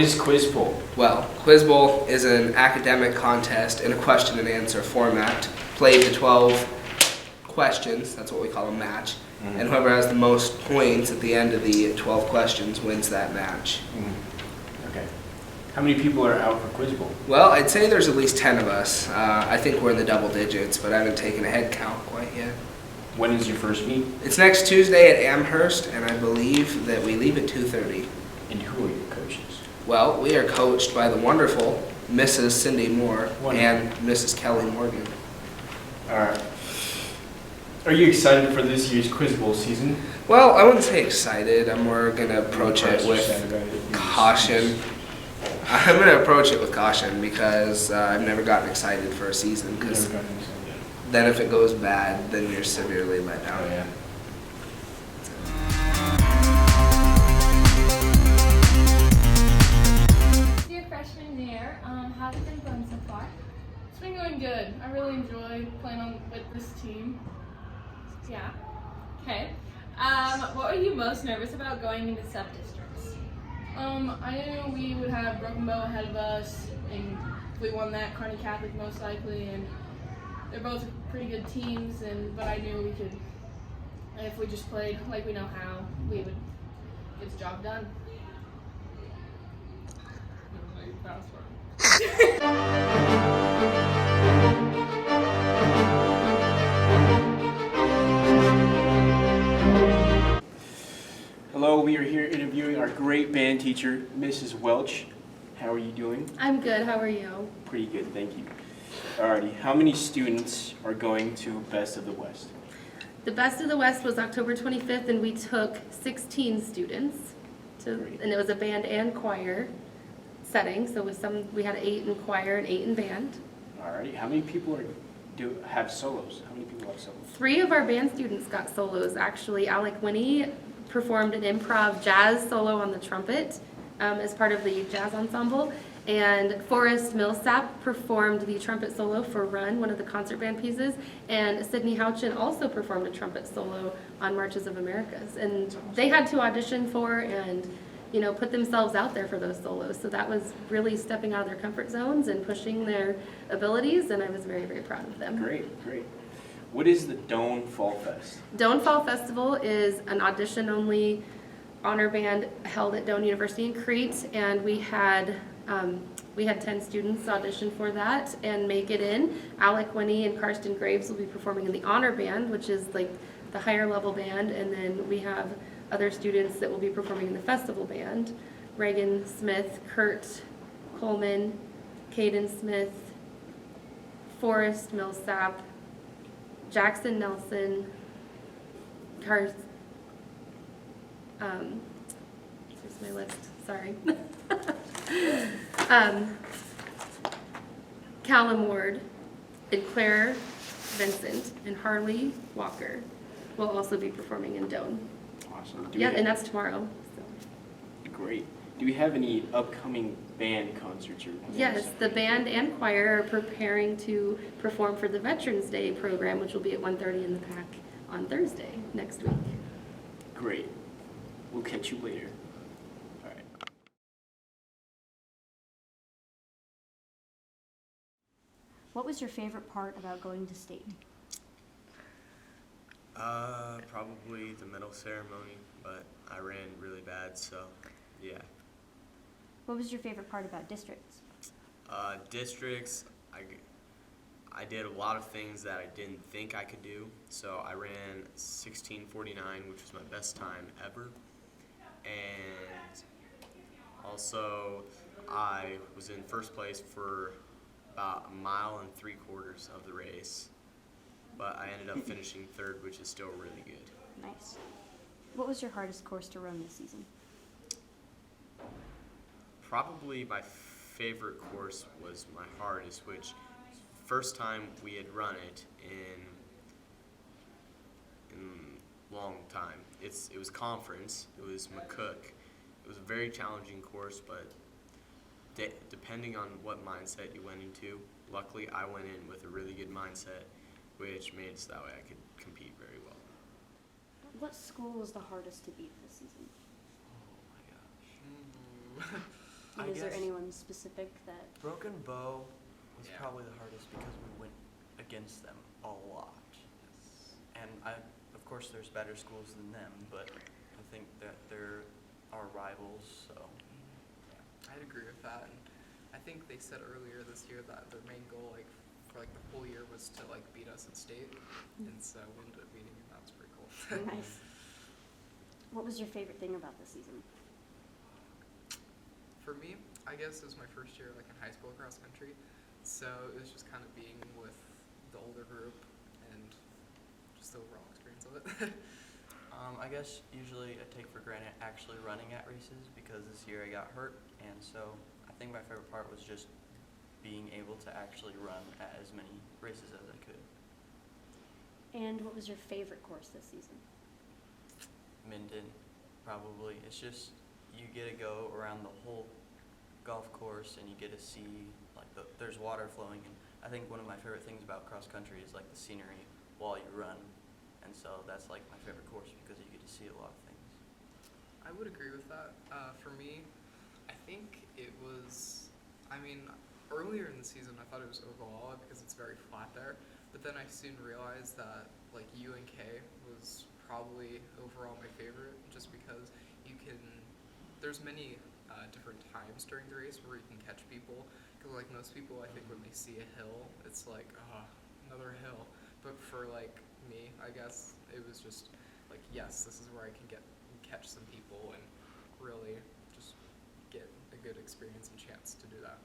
is Quiz Bowl? Well, Quiz Bowl is an academic contest in a question and answer format, played to 12 questions, that's what we call a match, and whoever has the most points at the end of the 12 questions wins that match. Okay. How many people are out for Quiz Bowl? Well, I'd say there's at least 10 of us. I think we're in the double digits, but I haven't taken a head count quite yet. When is your first meet? It's next Tuesday at Amherst, and I believe that we leave at 2:30. And who are your coaches? Well, we are coached by the wonderful Mrs. Cindy Moore Wonderful. and Mrs. Kelly Morgan. All right. Are you excited for this year's Quiz Bowl season? Well, I wouldn't say excited. I'm more going to approach it with caution. I'm going to approach it with caution because I've never gotten excited for a season. Because then if it goes bad, then you're severely let down. Oh, yeah. Dear freshman year, how's it been going so far? It's been going good. I really enjoy playing with this team. Yeah. Okay. What were you most nervous about going into sub-districts? I knew we would have Broken Bow ahead of us, and if we won that, Kearney Catholic most likely, and they're both pretty good teams. But I knew we could, if we just played like we know how, we would get the job done. Hello, we are here interviewing our great band teacher, Mrs. Welch. How are you doing? I'm good. How are you? Pretty good, thank you. Alrighty, how many students are going to Best of the West? The Best of the West was October 25th, and we took 16 students. And it was a band and choir setting. So we had 8 in choir and 8 in band. Alrighty, how many people have solos? How many people have solos? 3 of our band students got solos, actually. Alec Winnie performed an improv jazz solo on the trumpet as part of the jazz ensemble. And Forrest Millsap performed the trumpet solo for Run, one of the concert band pieces. And Sydney Houchin also performed a trumpet solo on Marches of Americas. And they had to audition for and put themselves out there for those solos. So that was really stepping out of their comfort zones and pushing their abilities, and I was very, very proud of them. Great, great. What is the Doan Fall Fest? Doan Fall Festival is an audition-only honor band held at Doan University in Crete, and we had 10 students audition for that and make it in. Alec Winnie and Karsten Graves will be performing in the honor band, which is like the higher level band, and then we have other students that will be performing in the festival band. Reagan Smith, Kurt Coleman, Caden Smith, Forrest Millsap, Jackson Nelson, here's my list, sorry. Callum Ward, and Claire Vincent, and Harley Walker will also be performing in Doan. Awesome. And that's tomorrow. So. Great. Do we have any upcoming band concerts? Yes, the band and choir are preparing to perform for the Veterans Day program, which will be at 1:30 in the PAC on Thursday next week. Great. We'll catch you later. All right. What was your favorite part about going to state? Probably the medal ceremony, but I ran really bad, so yeah. What was your favorite part about districts? Districts, I did a lot of things that I didn't think I could do, so I ran 16:49, which was my best time ever, and also I was in first place for about 1 3/4 of the race. But I ended up finishing 3rd, which is still really good. Nice. What was your hardest course to run this season? Probably my favorite course was my hardest, which first time we had run it in a long time. It was conference. It was McCook. It was a very challenging course, but depending on what mindset you went into, luckily I went in with a really good mindset, which made it so that way I could compete very well. What school was the hardest to beat this season? Oh my gosh. And I is there guess- anyone specific that? Broken Bow was Yeah. probably the hardest because we went against them a lot. And of course, there's better schools than them, but I think that they're our rivals, so. I'd agree with that. And I think they said earlier this year that their main goal, like for like the whole year, was to like beat us at state, and so we ended up beating them. That was pretty cool. Nice. What was your favorite thing about the season? For me, I guess it was my first year like in high school cross country, so it was just kind of being with the older group and just the overall experience of it. I guess usually I take for granted actually running at races because this year I got hurt, and so I think my favorite part was just being able to actually run at as many races as I could. And what was your favorite course this season? Minden, probably. It's just you get to go around the whole golf course and you get to see like there's water flowing, and I think one of my favorite things about cross country is like the scenery while you run, and so that's like my favorite course because you get to see a lot of things. I would agree with that. For me, I think it was, I mean, earlier in the season I thought it was Ogallala because it's very flat there, but then I soon realized that like UNK was probably overall my favorite just because you can, there's many different times during the race where you can catch people, because like most people I think when they see a hill it's like, oh, another hill, but for like me I guess it was just like, yes, this is where I can catch some people and really just get a good experience and chance to do that.